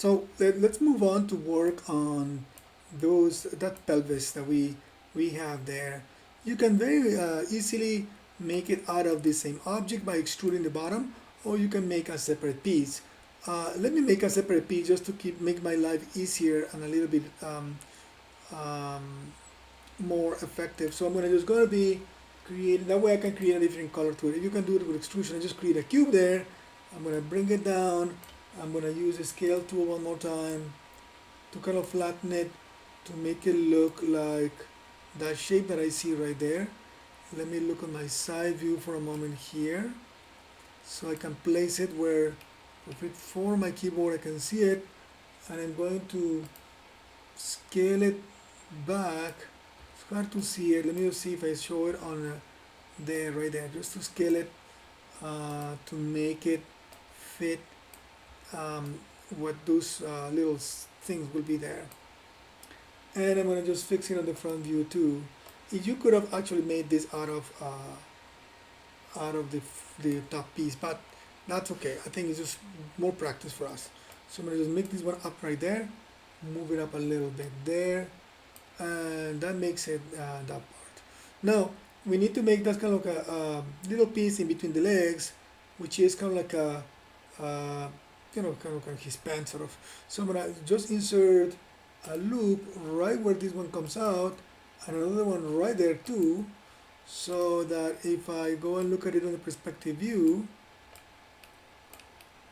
So let's move on to work on that pelvis that we have there. You can very easily make it out of the same object by extruding the bottom, or you can make a separate piece. Let me make a separate piece just to make my life easier and a little bit um, more effective. So I'm gonna be creating that way I can create a different color to it. If you can do it with extrusion, I just create a cube there. I'm gonna bring it down. I'm gonna use the scale tool one more time to kind of flatten it to make it look like that shape that I see right there. Let me look at my side view for a moment here so I can place it where if it for my keyboard I can see it, and I'm going to scale it back. It's hard to see it. Let me just see if I show it on there, right there, just to scale it to make it fit what those little things will be there. And I'm going to just fix it on the front view too. If you could have actually made this out of the top piece, but that's okay. I think it's just more practice for us. So I'm going to just make this one up right there, move it up a little bit there, and that makes it that part. Now we need to make that kind of like a little piece in between the legs, which is kind of like a kind of like his pants sort of. So I'm gonna just insert a loop right where this one comes out, and another one right there too, so that if I go and look at it on the perspective view,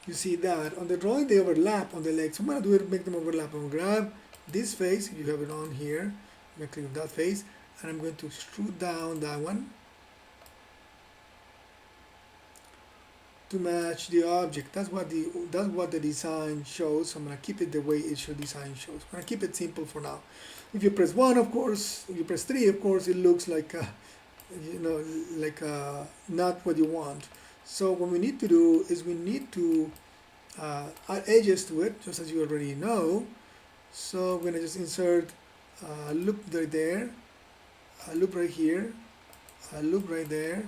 you see that on the drawing they overlap on the legs. So I'm gonna do it, make them overlap. I'm gonna grab this face, if you have it on here, I'm gonna click that face, and I'm going to extrude down that one to match the object. That's what the design shows. So I'm gonna keep it the way it should design shows. I'm gonna keep it simple for now. If you press 1, of course, if you press 3, of course, it looks like not what you want. So what we need to do is we need to add edges to it, just as you already know. So I'm gonna just insert a loop right there, a loop right here, a loop right there,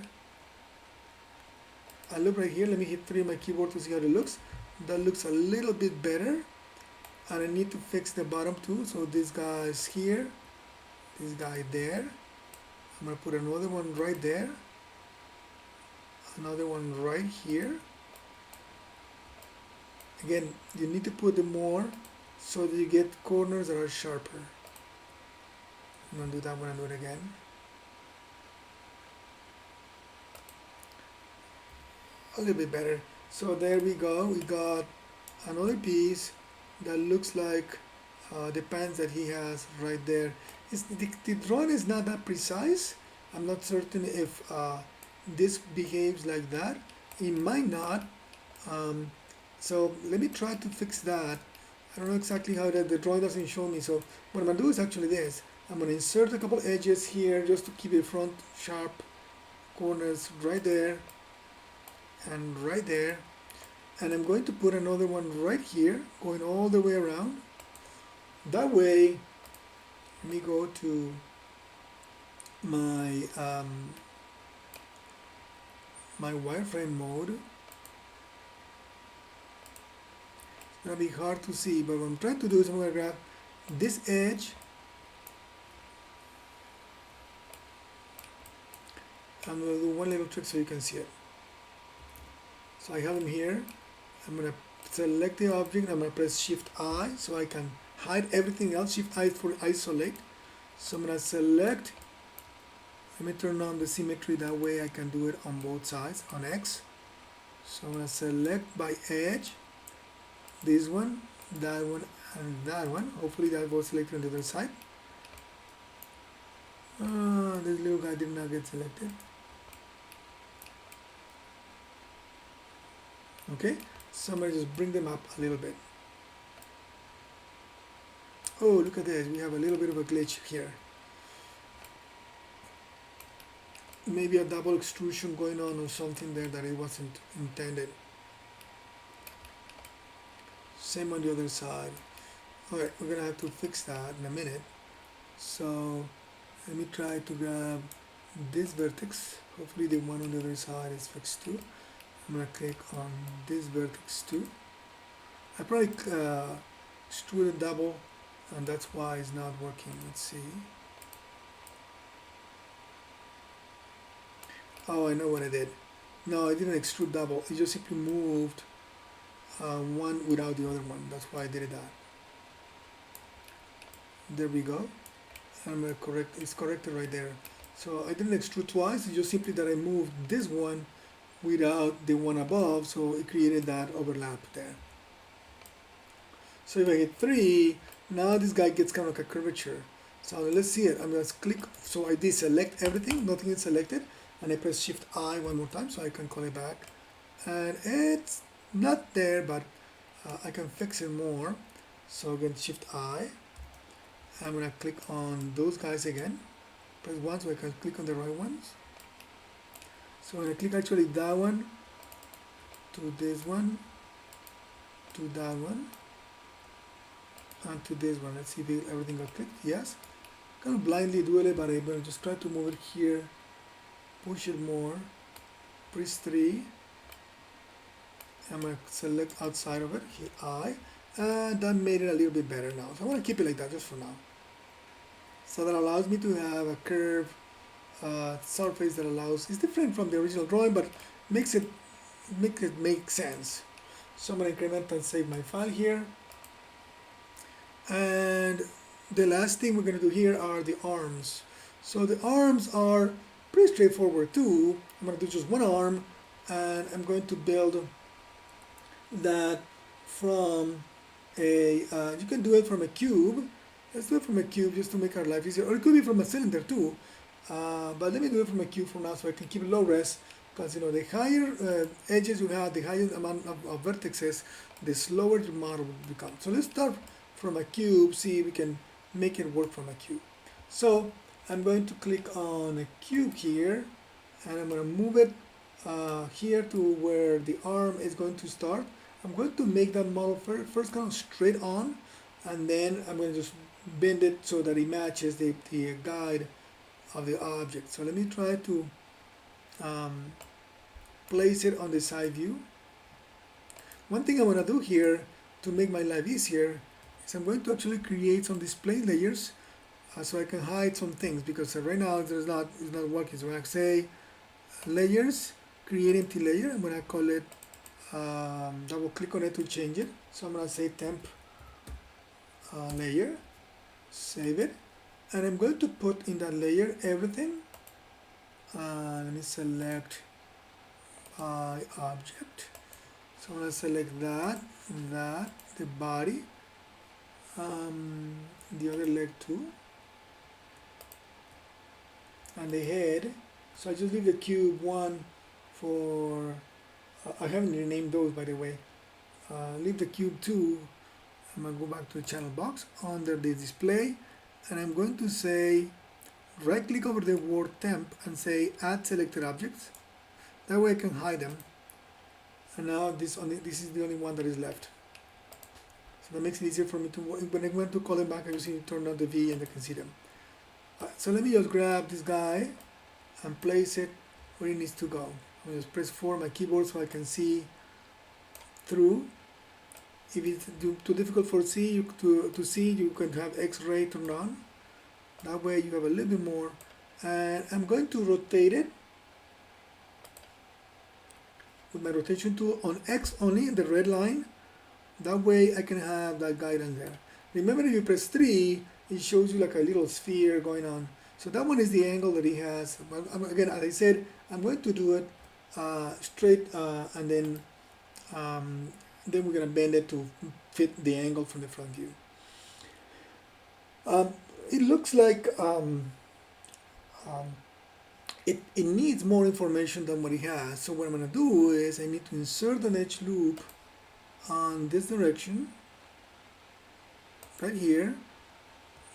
a loop right here. Let me hit 3 on my keyboard to see how it looks. That looks a little bit better. And I need to fix the bottom too. So this guy is here, this guy there. I'm gonna put another one right there, another one right here. Again, you need to put them more so that you get corners that are sharper. I'm gonna do that one and do it again. A little bit better. So there we go. We got another piece that looks like the pants that he has right there. The drawing is not that precise. I'm not certain if this behaves like that. It might not. So let me try to fix that. I don't know exactly how the drawing doesn't show me. So what I'm gonna do is actually this. I'm gonna insert a couple edges here just to keep the front sharp corners right there and right there. And I'm going to put another one right here, going all the way around. That way, let me go to my my wireframe mode. It's gonna be hard to see, but what I'm trying to do is I'm gonna grab this edge. I'm gonna do one little trick so you can see it. So I have them here. I'm gonna select the object. I'm gonna press Shift I so I can hide everything else. Shift I for isolate. So I'm gonna select. Let me turn on the symmetry. That way I can do it on both sides on X. So I'm gonna select by edge. This one, that one, and that one. Hopefully that was selected on the other side. This little guy did not get selected. Okay, so I'm going to just bring them up a little bit. Oh, look at this. We have a little bit of a glitch here. Maybe a double extrusion going on or something there that it wasn't intended. Same on the other side. Alright, we're going to have to fix that in a minute. So let me try to grab this vertex. Hopefully the one on the other side is fixed too. I'm going to click on this vertex too. I probably extruded double, and that's why it's not working. Let's see. Oh, I know what I did. No, I didn't extrude double. It just simply moved one without the other one. That's why I did it that. There we go. I'm gonna correct. It's corrected right there. So I didn't extrude twice. It's just simply that I moved this one without the one above, so it created that overlap there. So if I hit 3, now this guy gets kind of like a curvature. So let's see it. I'm going to click. So I deselect everything. Nothing is selected. And I press Shift I one more time so I can call it back. And it's not there, but I can fix it more. So again, Shift I. I'm going to click on those guys again. Press 1 so I can click on the right ones. So I'm going to click actually that one, to this one, to that one, and to this one. Let's see if everything got clicked. Yes. Kind of blindly do it, but I'm going to just try to move it here, push it more, press 3. I'm going to select outside of it, hit I, and that made it a little bit better now. So I want to keep it like that just for now. So that allows me to have a curve surface that allows, it's different from the original drawing, but makes it make sense. So I'm going to increment and save my file here. And the last thing we're going to do here are the arms. So the arms are pretty straightforward too. I'm going to do just one arm, and I'm going to build that from a, you can do it from a cube. Let's do it from a cube just to make our life easier, or it could be from a cylinder too. But let me do it from a cube for now so I can keep it low res, because you know, the higher edges you have, the higher amount of vertices, the slower your model will become. So let's start from a cube, see if we can make it work from a cube. So I'm going to click on a cube here, and I'm going to move it here to where the arm is going to start. I'm going to make that model first kind of straight on, and then I'm going to just bend it so that it matches the guide of the object. So let me try to place it on the side view. One thing I want to do here to make my life easier is I'm going to actually create some display layers so I can hide some things, because right now it's not working. So when I say layers, create empty layer, I'm going to call it, double click on it to change it. So I'm going to say temp layer, save it, and I'm going to put in that layer everything. Let me select by object. So I'm going to select that, the body, the other leg too, and the head. So I just leave the cube 1 for, I haven't renamed those by the way. Leave the cube 2. I'm going to go back to the channel box under the display, and I'm going to say right click over the word temp and say add selected objects. That way I can hide them. And now this is the only one that is left. So that makes it easier for me to, when I went to call them back, I just need to turn on the V and I can see them. So let me just grab this guy and place it where it needs to go. I'm just press 4 on my keyboard so I can see through. If it's too difficult for to see, you can have X-ray turned on. That way you have a little bit more. And I'm going to rotate it with my rotation tool on X only, the red line. That way I can have that guidance there. Remember, if you press 3, it shows you like a little sphere going on. So that one is the angle that he has. Again, as I said, I'm going to do it straight, and then we're going to bend it to fit the angle from the front view. It looks like it needs more information than what it has. So what I'm going to do is I need to insert an edge loop on this direction, right here.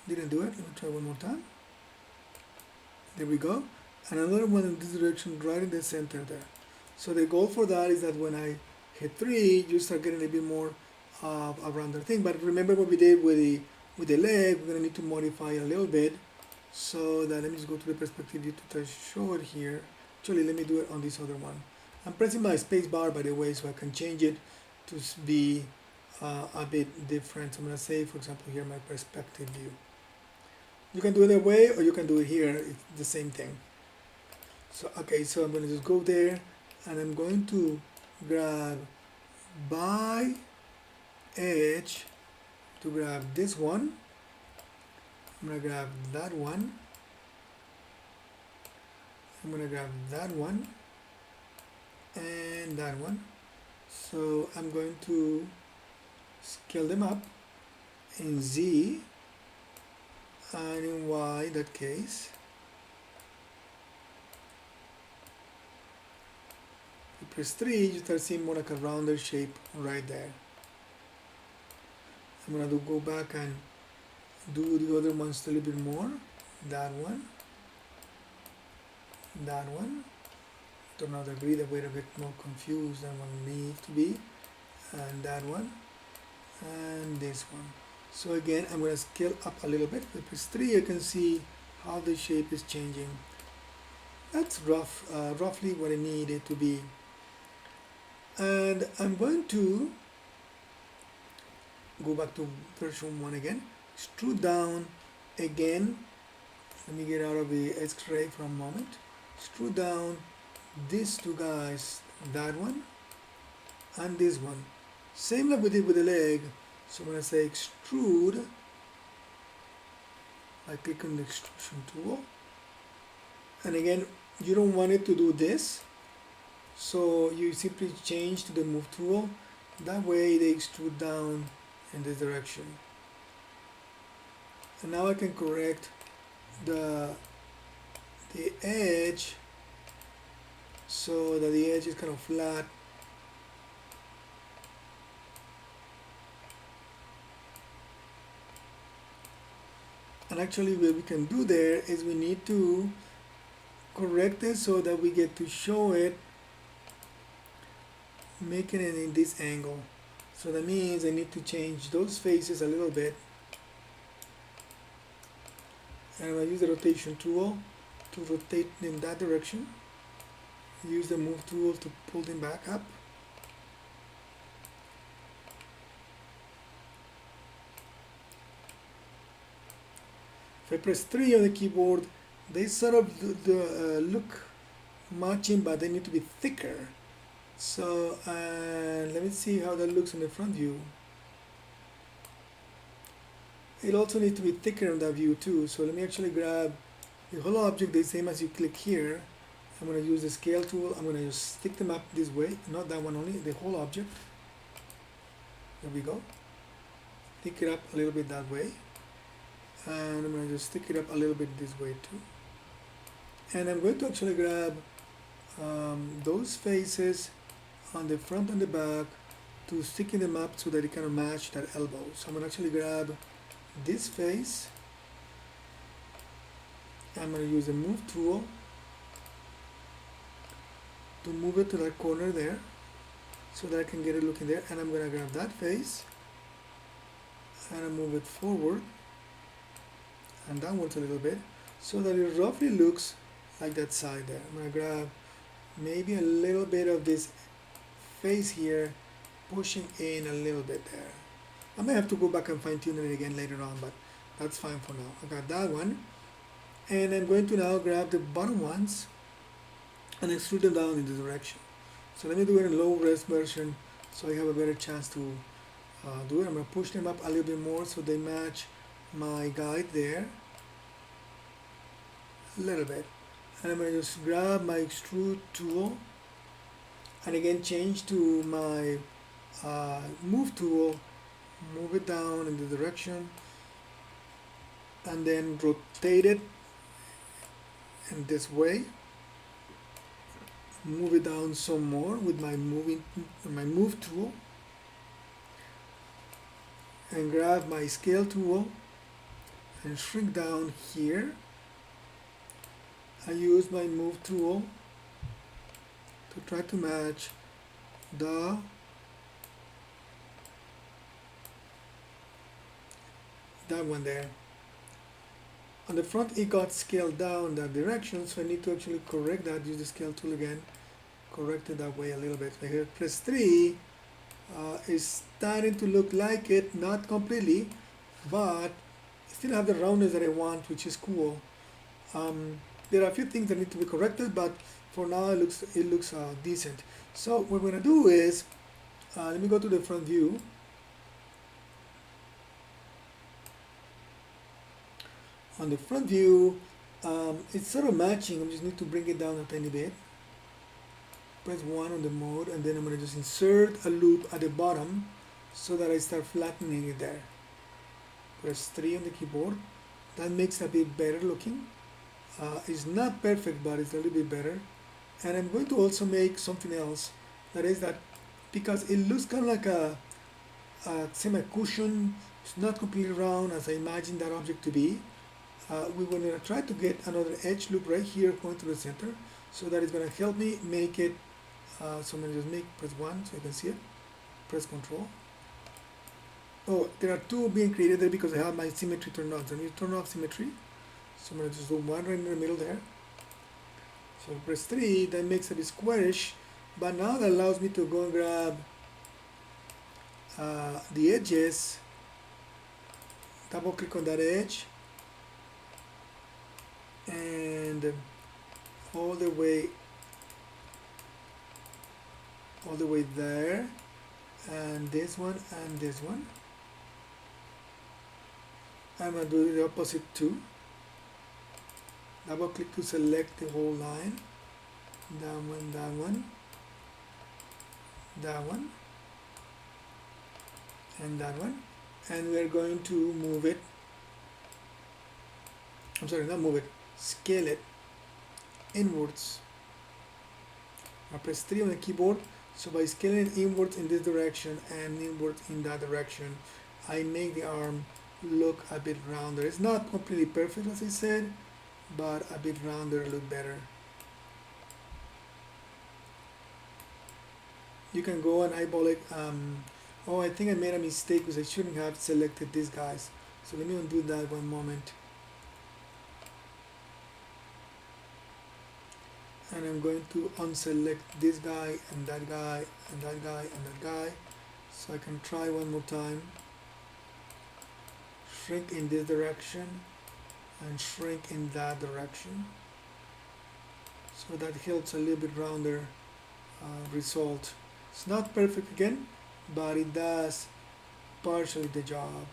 Didn't do it. Let me try one more time. There we go. And another one in this direction, right in the center there. So the goal for that is that when I hit 3, you start getting a bit more of a rounder thing. But remember what we did with the leg. We're going to need to modify a little bit. So that, let me just go to the perspective view to try to show it here. Actually, let me do it on this other one. I'm pressing my space bar, by the way, so I can change it to be a bit different. So I'm going to say, for example, here my perspective view. You can do it that way, or you can do it here. It's the same thing. So okay, so I'm going to just go there, and I'm going to grab by edge to grab this one. I'm going to grab that one. I'm going to grab that one and that one. So I'm going to scale them up in Z and in Y, that case. If you press 3, you start seeing more like a rounder shape right there. I'm going to go back and do the other ones a little bit more. That one. That one. Turn out agree that we're a bit more confused than what we need to be. And that one. And this one. So again, I'm going to scale up a little bit. With press 3, you can see how the shape is changing. That's roughly what I need it to be. And I'm going to go back to version 1 again. Extrude down again. Let me get out of the X-ray for a moment. Extrude down these two guys, that one and this one. Same like we did with the leg. So I'm going to say extrude. I click on the extrusion tool. And again, you don't want it to do this. So you simply change to the move tool. That way they extrude down in this direction. And now I can correct the edge so that the edge is kind of flat. And actually what we can do there is we need to correct it so that we get to show it, making it in this angle. So that means I need to change those faces a little bit. And I use the rotation tool to rotate in that direction. Use the move tool to pull them back up. If I press 3 on the keyboard, they sort of look matching, but they need to be thicker. So let me see how that looks in the front view. It also needs to be thicker in that view too. So let me actually grab the whole object the same as you click here. I'm going to use the scale tool. I'm going to just stick them up this way, not that one only, the whole object. There we go. Stick it up a little bit that way. And I'm going to just stick it up a little bit this way too. And I'm going to actually grab those faces on the front and the back to sticking them up so that it kind of match that elbow. So I'm going to actually grab this face. I'm going to use the move tool to move it to that corner there so that I can get it looking there. And I'm going to grab that face and I move it forward and downwards a little bit so that it roughly looks like that side there. I'm going to grab maybe a little bit of this face here, pushing in a little bit there. I may have to go back and fine tune it again later on, but that's fine for now. I got that one. And I'm going to now grab the bottom ones and extrude them down in the direction. So let me do it in low res version so I have a better chance to do it. I'm going to push them up a little bit more so they match my guide there a little bit. And I'm going to just grab my extrude tool and again change to my move tool, move it down in the direction and then rotate it in this way. Move it down some more with my move tool and grab my scale tool and shrink down here. I use my move tool to try to match that one there. On the front it got scaled down that direction, so I need to actually correct that. Use the scale tool again, correct it that way a little bit. So here press 3, is starting to look like it, not completely, but still have the roundness that I want, which is cool. Um, there are a few things that need to be corrected, but for now it looks decent. So what we're gonna do is let me go to the front view. On the front view, it's sort of matching. I just need to bring it down a tiny bit. Press 1 on the mode, and then I'm going to just insert a loop at the bottom so that I start flattening it there. Press 3 on the keyboard. That makes it a bit better looking. It's not perfect, but it's a little bit better. And I'm going to also make something else. That is that because it looks kind of like a semi-cushion, it's not completely round as I imagine that object to be. We're going to try to get another edge loop right here going to the center, so that is going to help me make it. So I'm going to just press 1 so you can see it. Press Control. Oh, there are two being created there because I have my symmetry turned on. So I need to turn off symmetry. So I'm going to just do one right in the middle there. So press 3, that makes it a squarish, but now that allows me to go and grab the edges, double click on that edge, and all the way there, and this one and this one. I'm going to do the opposite too. Double click to select the whole line. That one, that one, that one, and that one. And we're going to move it. I'm sorry, not move it. Scale it inwards. I press 3 on the keyboard. So by scaling it inwards in this direction and inwards in that direction, I make the arm look a bit rounder. It's not completely perfect as I said, but a bit rounder, look better. You can go and eyeball it. Oh, I think I made a mistake because I shouldn't have selected these guys. So let me undo that one moment. And I'm going to unselect this guy and that guy and that guy and that guy, so I can try one more time. Shrink in this direction and shrink in that direction, so that helps a little bit rounder result. It's not perfect again, but it does partially the job.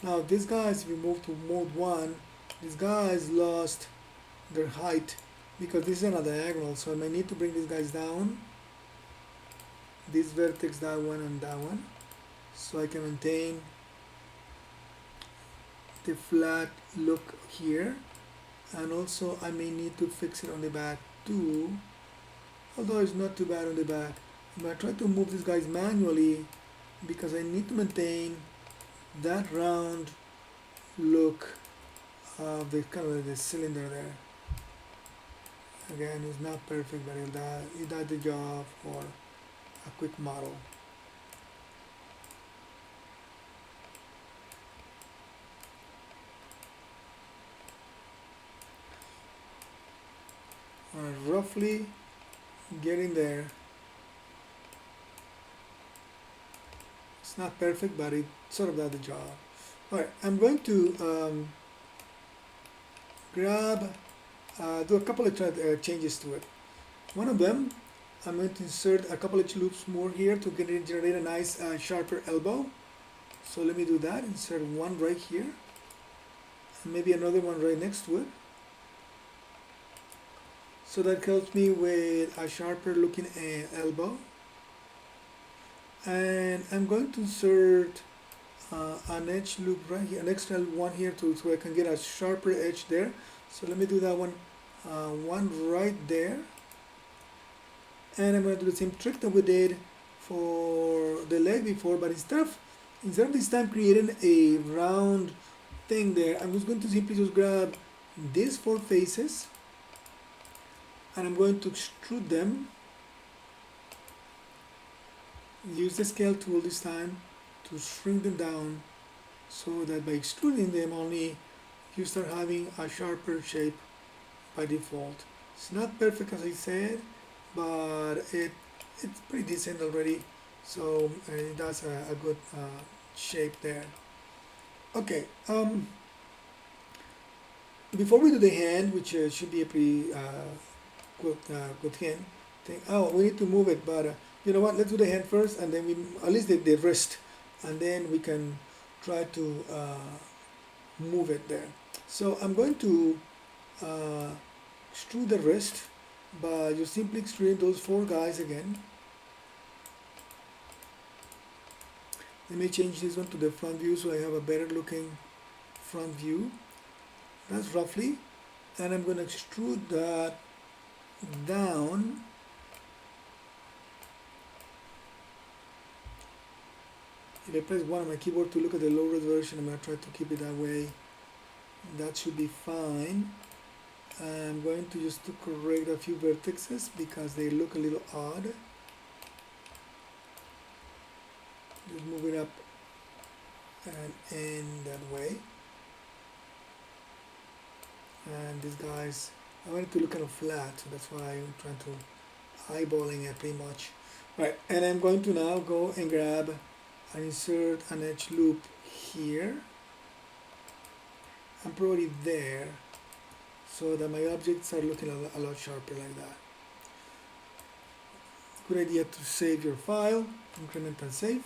Now these guys, if we move to mode 1, these guys lost their height because this is on a diagonal, so I may need to bring these guys down, this vertex, that one and that one, so I can maintain the flat look here. And also I may need to fix it on the back too, although it's not too bad on the back. I'm going to try to move these guys manually because I need to maintain that round look of the kind of the cylinder there. Again, it's not perfect, but it does the job for a quick model. Roughly getting there. It's not perfect, but it sort of does the job. Alright, I'm going to do a couple of changes to it. One of them, I'm going to insert a couple of loops more here to generate a nice sharper elbow. So let me do that. Insert one right here, and maybe another one right next to it. So that helps me with a sharper looking elbow. And I'm going to insert an edge loop right here, an extra one here too, so I can get a sharper edge there. So let me do that one right there. And I'm going to do the same trick that we did for the leg before, but instead of this time creating a round thing there, I'm just going to simply just grab these 4 faces and I'm going to extrude them. Use the scale tool this time to shrink them down, so that by extruding them only you start having a sharper shape by default. It's not perfect as I said, but it's pretty decent already. So that's a good shape there. Okay, before we do the hand, which should be a pretty good hand thing. Oh, we need to move it, but you know what? Let's do the hand first, and then we at least the wrist, and then we can try to move it there. So I'm going to uh, extrude the wrist by just simply extruding those four guys again. Let me change this one to the front view so I have a better looking front view. That's roughly, and I'm going to extrude that down. If I press 1 on my keyboard to look at the low res version, I'm going to try to keep it that way. That should be fine. I'm going to just to correct a few vertices because they look a little odd. Just move it up and in that way. And these guys, I want it to look kind of flat, so that's why I'm trying to eyeballing it pretty much. Right, and I'm going to now go and grab and insert an edge loop here. I'm probably there, so that my objects are looking a lot sharper like that. Good idea to save your file, increment and save.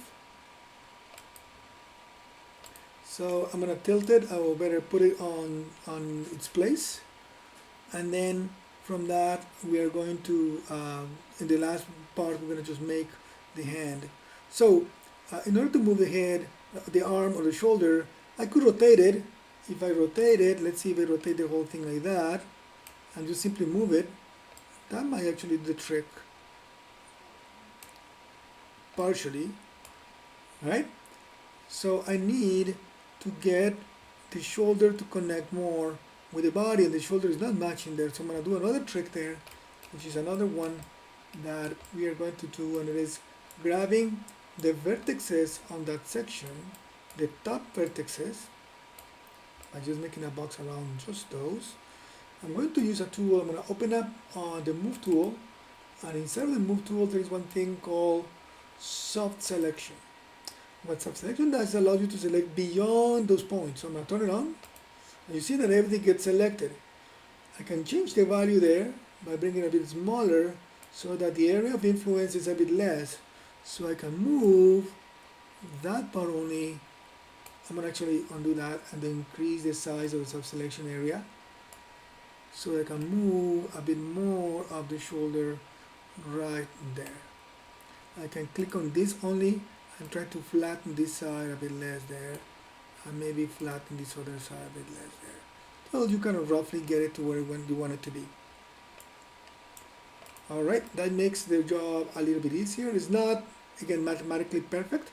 So I'm going to tilt it. I will better put it on its place, and then from that we are going to in the last part we're going to just make the hand. So in order to move the head, the arm or the shoulder, I could rotate it. If I rotate it, let's see if I rotate the whole thing like that and just simply move it, that might actually do the trick partially, right? So I need to get the shoulder to connect more with the body, and the shoulder is not matching there, so I'm going to do another trick there, which is another one that we are going to do, and it is grabbing the vertices on that section, the top vertices, by just making a box around just those. I'm going to use a tool. I'm going to open up the move tool, and inside of the move tool there is one thing called soft selection. What soft selection does allows you to select beyond those points. So I'm going to turn it on, and you see that everything gets selected. I can change the value there by bringing it a bit smaller so that the area of influence is a bit less. So I can move that part only. I'm going to actually undo that and then increase the size of the soft selection area so I can move a bit more of the shoulder right there. I can click on this only and try to flatten this side a bit less there, and maybe flatten this other side a bit less there. So you kind of roughly get it to where you want it to be. Alright, that makes the job a little bit easier. It's not, again, mathematically perfect,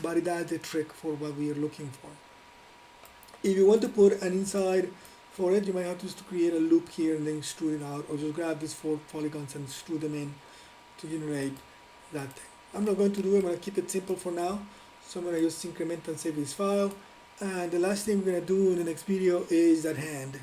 but it does the trick for what we are looking for. If you want to put an inside for it, you might have to just create a loop here and then extrude it out, or just grab these 4 polygons and extrude them in to generate that thing. I'm not going to do it. I'm going to keep it simple for now. So I'm going to just increment and save this file. And the last thing we're going to do in the next video is that hand.